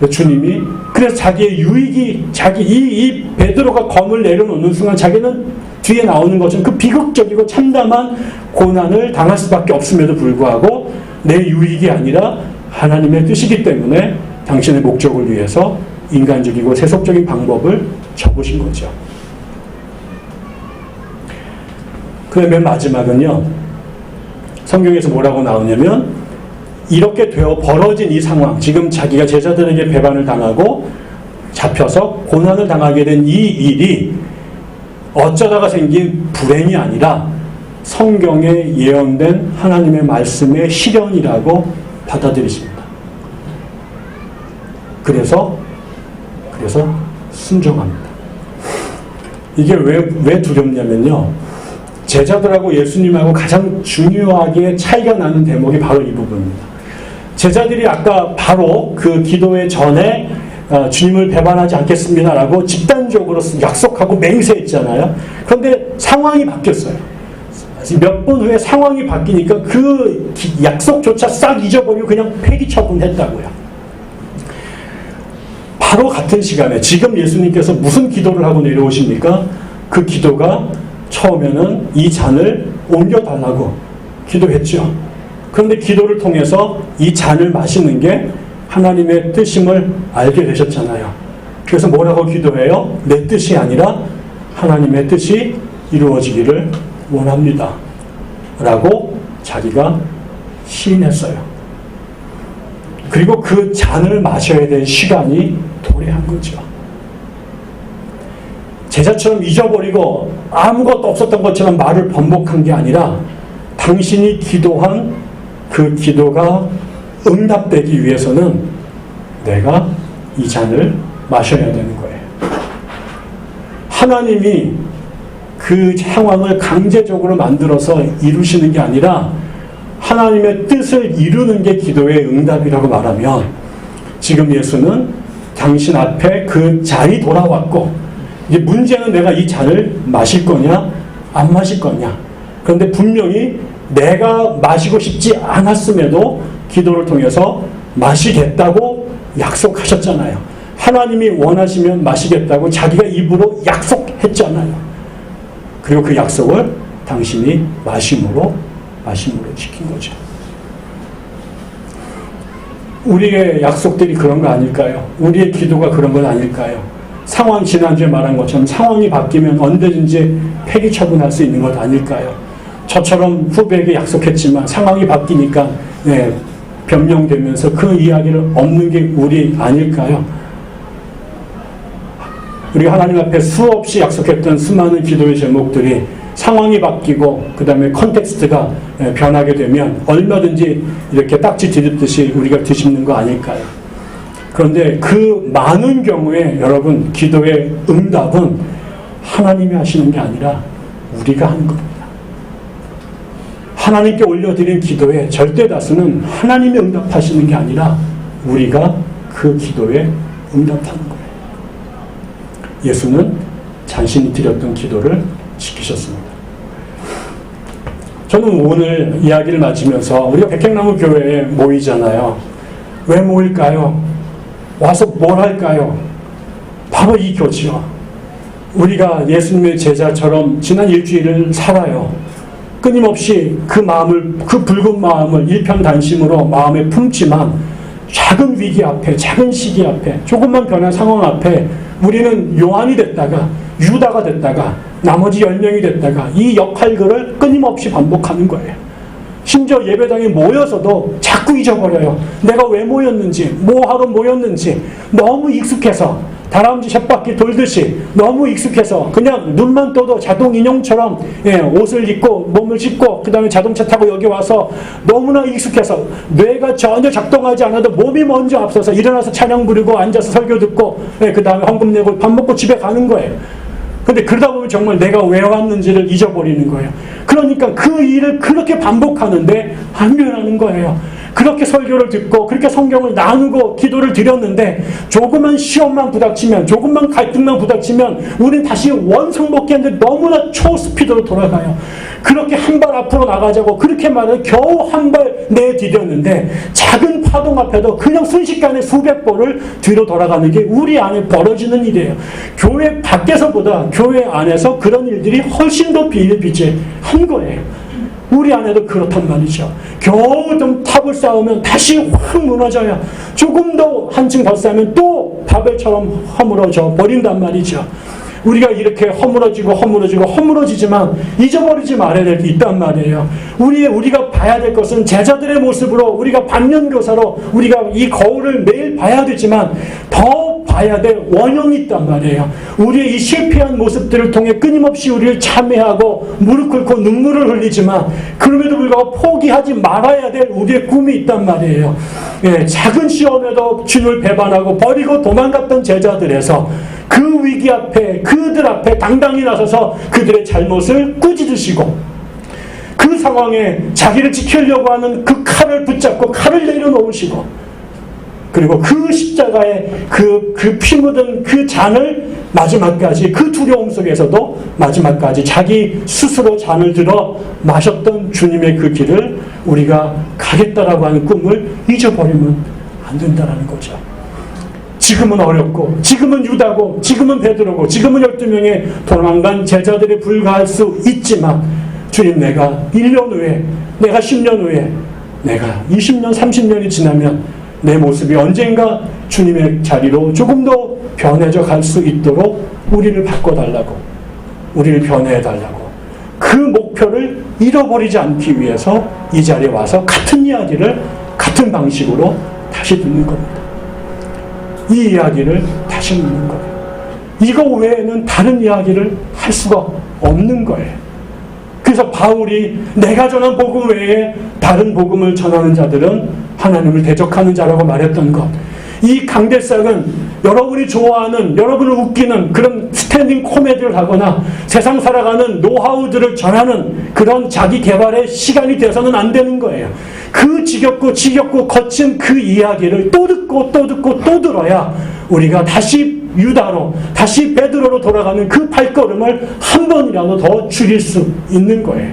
주님이 그래서 자기의 유익이, 이 베드로가 검을 내려놓는 순간 자기는 뒤에 나오는 것은 그 비극적이고 참담한 고난을 당할 수밖에 없음에도 불구하고 내 유익이 아니라 하나님의 뜻이기 때문에 당신의 목적을 위해서 인간적이고 세속적인 방법을 접으신 거죠. 그다음에 맨 마지막은요, 성경에서 뭐라고 나오냐면, 이렇게 되어 벌어진 이 상황, 지금 자기가 제자들에게 배반을 당하고 잡혀서 고난을 당하게 된 이 일이 어쩌다가 생긴 불행이 아니라 성경에 예언된 하나님의 말씀의 실현이라고 받아들이십니다. 그래서 순종합니다. 이게 왜 두렵냐면요, 제자들하고 예수님하고 가장 중요하게 차이가 나는 대목이 바로 이 부분입니다. 제자들이 아까 바로 그 기도회 전에 주님을 배반하지 않겠습니다라고 집단적으로 약속하고 맹세했잖아요. 그런데 상황이 바뀌었어요. 몇 번 후에 상황이 바뀌니까 그 약속조차 싹 잊어버리고 그냥 폐기 처분했다고요. 바로 같은 시간에 지금 예수님께서 무슨 기도를 하고 내려오십니까? 그 기도가 처음에는 이 잔을 옮겨달라고 기도했죠. 그런데 기도를 통해서 이 잔을 마시는 게 하나님의 뜻임을 알게 되셨잖아요. 그래서 뭐라고 기도해요? 내 뜻이 아니라 하나님의 뜻이 이루어지기를 원합니다. 라고 자기가 시인했어요. 그리고 그 잔을 마셔야 될 시간이 도래한 거죠. 제자처럼 잊어버리고 아무것도 없었던 것처럼 말을 번복한 게 아니라 당신이 기도한 그 기도가 응답되기 위해서는 내가 이 잔을 마셔야 되는 거예요. 하나님이 그 상황을 강제적으로 만들어서 이루시는 게 아니라 하나님의 뜻을 이루는 게 기도의 응답이라고 말하면, 지금 예수는 당신 앞에 그 잔이 돌아왔고, 이제 문제는 내가 이 잔을 마실 거냐 안 마실 거냐. 그런데 분명히 내가 마시고 싶지 않았음에도 기도를 통해서 마시겠다고 약속하셨잖아요. 하나님이 원하시면 마시겠다고 자기가 입으로 약속했잖아요. 그리고 그 약속을 당신이 마심으로 지킨 거죠. 우리의 약속들이 그런 거 아닐까요? 우리의 기도가 그런 건 아닐까요? 상황, 지난주에 말한 것처럼 상황이 바뀌면 언제든지 폐기 처분할 수 있는 것 아닐까요? 저처럼 후배에게 약속했지만 상황이 바뀌니까 변명되면서 그 이야기를 없는 게 우리 아닐까요? 우리가 하나님 앞에 수없이 약속했던 수많은 기도의 제목들이 상황이 바뀌고 그 다음에 컨텍스트가 변하게 되면 얼마든지 이렇게 딱지 뒤집듯이 우리가 뒤집는 거 아닐까요? 그런데 그 많은 경우에 여러분, 기도의 응답은 하나님이 하시는 게 아니라 우리가 하는 겁니다. 하나님께 올려드린 기도의 절대 다수는 하나님이 응답하시는 게 아니라 우리가 그 기도에 응답하는 거예요. 예수는 자신이 드렸던 기도를 지키셨습니다. 저는 오늘 이야기를 마치면서 우리가 백향나무 교회에 모이잖아요. 왜 모일까요? 와서 뭘 할까요? 바로 이 교지요. 우리가 예수님의 제자처럼 지난 일주일을 살아요. 끊임없이 그 마음을, 그 붉은 마음을 일편단심으로 마음에 품지만 작은 위기 앞에, 작은 시기 앞에, 조금만 변한 상황 앞에 우리는 요한이 됐다가 유다가 됐다가 나머지 10명이 됐다가 이 역할들을 끊임없이 반복하는 거예요. 심지어 예배당에 모여서도 자꾸 잊어버려요. 내가 왜 모였는지, 뭐 하러 모였는지 너무 익숙해서 다람쥐 쳇바퀴 돌듯이 너무 익숙해서 그냥 눈만 떠도 자동 인형처럼 옷을 입고 몸을 씻고 그 다음에 자동차 타고 여기 와서 너무나 익숙해서 뇌가 전혀 작동하지 않아도 몸이 먼저 앞서서 일어나서 찬양 부르고 앉아서 설교 듣고 그 다음에 헌금 내고 밥 먹고 집에 가는 거예요. 근데 그러다 보면 정말 내가 왜 왔는지를 잊어버리는 거예요. 그러니까 그 일을 그렇게 반복하는데 안 변하는 거예요. 그렇게 설교를 듣고 그렇게 성경을 나누고 기도를 드렸는데 조그만 시험만 부닥치면, 조금만 갈등만 부닥치면 우리는 다시 원상복귀하는데 너무나 초스피드로 돌아가요. 그렇게 한 발 앞으로 나가자고 그렇게 말해 겨우 한 발 내디뎠는데 작은 파동 앞에도 그냥 순식간에 수백 볼을 뒤로 돌아가는 게 우리 안에 벌어지는 일이에요. 교회 밖에서보다 교회 안에서 그런 일들이 훨씬 더 비일비재한 거예요. 우리 안에도 그렇단 말이죠. 겨우 좀 탑을 쌓으면 다시 확 무너져요. 조금 더 한층 더 쌓으면 또 바벨처럼 허물어져 버린단 말이죠. 우리가 이렇게 허물어지지만 잊어버리지 말아야 될 게 있단 말이에요. 우리가 봐야 될 것은 제자들의 모습으로, 우리가 반면교사로 우리가 이 거울을 매일 봐야 되지만 더 봐야 될 원형이 있단 말이에요. 우리의 이 실패한 모습들을 통해 끊임없이 우리를 참회하고 무릎 꿇고 눈물을 흘리지만 그럼에도 불구하고 포기하지 말아야 될 우리의 꿈이 있단 말이에요. 예, 작은 시험에도 주님을 배반하고 버리고 도망갔던 제자들에서 그 위기 앞에, 그들 앞에 당당히 나서서 그들의 잘못을 꾸짖으시고 그 상황에 자기를 지키려고 하는 그 칼을 붙잡고 칼을 내려놓으시고 그리고 그 십자가에 그 피 묻은 그 잔을 마지막까지, 그 두려움 속에서도 마지막까지 자기 스스로 잔을 들어 마셨던 주님의 그 길을 우리가 가겠다라고 하는 꿈을 잊어버리면 안 된다는 거죠. 지금은 어렵고, 지금은 유다고, 지금은 베드로고, 지금은 12명의 도망간 제자들에 불과할 수 있지만 주님, 내가 1년 후에, 내가 10년 후에, 내가 20년, 30년이 지나면 내 모습이 언젠가 주님의 자리로 조금 더 변해져 갈 수 있도록 우리를 바꿔달라고, 우리를 변해달라고, 그 목표를 잃어버리지 않기 위해서 이 자리에 와서 같은 이야기를 같은 방식으로 다시 듣는 겁니다. 이 이야기를 다시 듣는 거예요. 이거 외에는 다른 이야기를 할 수가 없는 거예요. 그래서 바울이 내가 전한 복음 외에 다른 복음을 전하는 자들은 하나님을 대적하는 자라고 말했던 것. 이 강대상은 여러분이 좋아하는, 여러분을 웃기는 그런 스탠딩 코미디를 하거나 세상 살아가는 노하우들을 전하는 그런 자기 개발의 시간이 돼서는 안 되는 거예요. 그 지겹고 거친 그 이야기를 또 듣고 또 들어야 우리가 다시 유다로, 다시 베드로로 돌아가는 그 발걸음을 한 번이라도 더 줄일 수 있는 거예요.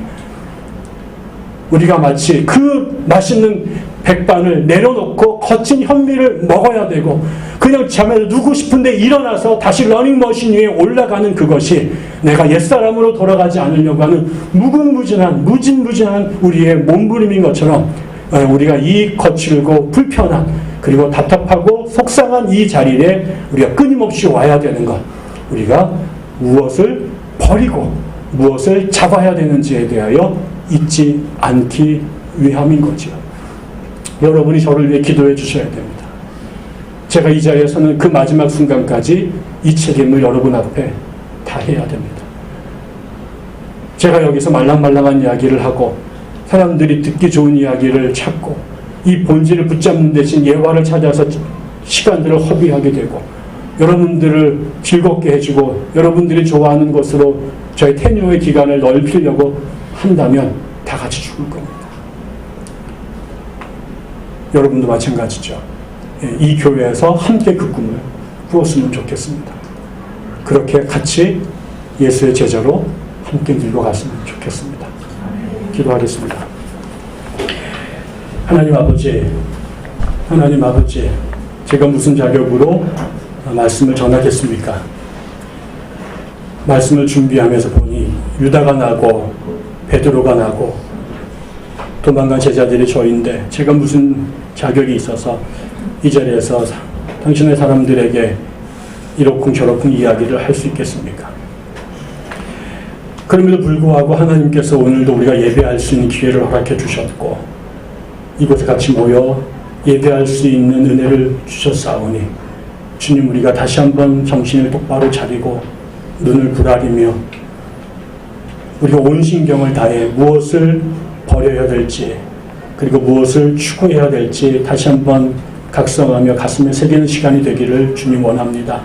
우리가 마치 그 맛있는 백반을 내려놓고 거친 현미를 먹어야 되고 그냥 잠에서 누고 싶은데 일어나서 다시 러닝머신 위에 올라가는 그것이 내가 옛사람으로 돌아가지 않으려고 하는 무진무진한 우리의 몸부림인 것처럼 우리가 이 거칠고 불편한 그리고 답답하고 속상한 이 자리에 우리가 끊임없이 와야 되는 것, 우리가 무엇을 버리고 무엇을 잡아야 되는지에 대하여 잊지 않기 위함인 거죠. 여러분이 저를 위해 기도해 주셔야 됩니다. 제가 이 자리에서는 그 마지막 순간까지 이 책임을 여러분 앞에 다 해야 됩니다. 제가 여기서 말랑말랑한 이야기를 하고 사람들이 듣기 좋은 이야기를 찾고 이 본질을 붙잡는 대신 예화를 찾아서 시간들을 허비하게 되고 여러분들을 즐겁게 해주고 여러분들이 좋아하는 것으로 저희 테뉴어의 기간을 넓히려고 한다면 다 같이 죽을 겁니다. 여러분도 마찬가지죠. 이 교회에서 함께 그 꿈을 꾸었으면 좋겠습니다. 그렇게 같이 예수의 제자로 함께 늙어갔으면 좋겠습니다. 기도하겠습니다. 하나님 아버지, 제가 무슨 자격으로 말씀을 전하겠습니까? 말씀을 준비하면서 보니 유다가 나고 베드로가 나고 도망간 제자들이 저인데 제가 무슨 자격이 있어서 이 자리에서 당신의 사람들에게 이러쿵저러쿵 이야기를 할 수 있겠습니까? 그럼에도 불구하고 하나님께서 오늘도 우리가 예배할 수 있는 기회를 허락해 주셨고 이곳에 같이 모여 예배할 수 있는 은혜를 주셨사오니 주님, 우리가 다시 한번 정신을 똑바로 차리고 눈을 부라리며 우리가 온 신경을 다해 무엇을 버려야 될지 그리고 무엇을 추구해야 될지 다시 한번 각성하며 가슴에 새기는 시간이 되기를 주님 원합니다.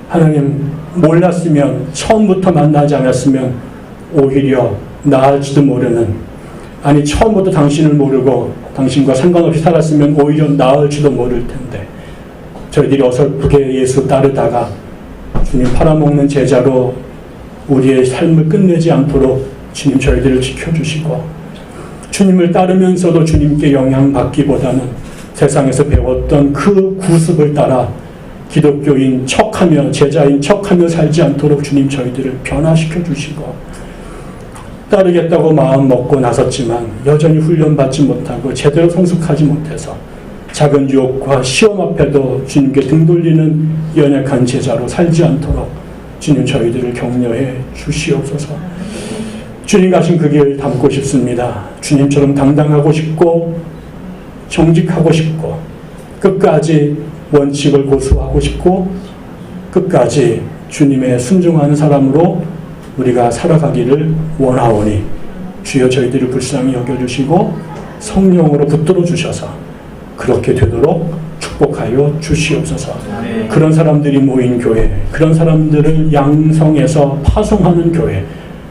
하나님, 몰랐으면 처음부터 만나지 않았으면 오히려 나을지도 모르는 아니 처음부터 당신을 모르고 당신과 상관없이 살았으면 오히려 나을지도 모를 텐데 저희들이 어설프게 예수 따르다가 주님 팔아먹는 제자로 우리의 삶을 끝내지 않도록 주님 저희들을 지켜주시고 주님을 따르면서도 주님께 영향받기보다는 세상에서 배웠던 그 구습을 따라 기독교인 척하며 제자인 척하며 살지 않도록 주님 저희들을 변화시켜 주시고 따르겠다고 마음 먹고 나섰지만 여전히 훈련받지 못하고 제대로 성숙하지 못해서 작은 유혹과 시험 앞에도 주님께 등 돌리는 연약한 제자로 살지 않도록 주님 저희들을 격려해 주시옵소서. 주님 가신 그 길 담고 싶습니다. 주님처럼 당당하고 싶고 정직하고 싶고 끝까지 원칙을 고수하고 싶고 끝까지 주님의 순종하는 사람으로 우리가 살아가기를 원하오니 주여 저희들을 불쌍히 여겨주시고 성령으로 붙들어 주셔서 그렇게 되도록 축복하여 주시옵소서. 그런 사람들이 모인 교회, 그런 사람들을 양성해서 파송하는 교회,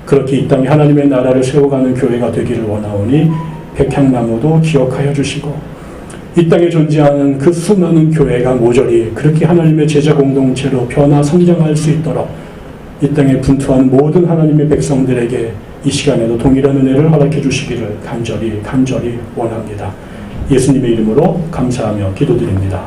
그렇게 이 땅에 하나님의 나라를 세워가는 교회가 되기를 원하오니 백향나무도 기억하여 주시고 이 땅에 존재하는 그 수많은 교회가 모조리 그렇게 하나님의 제자 공동체로 변화 성장할 수 있도록 이 땅에 분투하는 모든 하나님의 백성들에게 이 시간에도 동일한 은혜를 허락해 주시기를 간절히 원합니다. 예수님의 이름으로 감사하며 기도드립니다.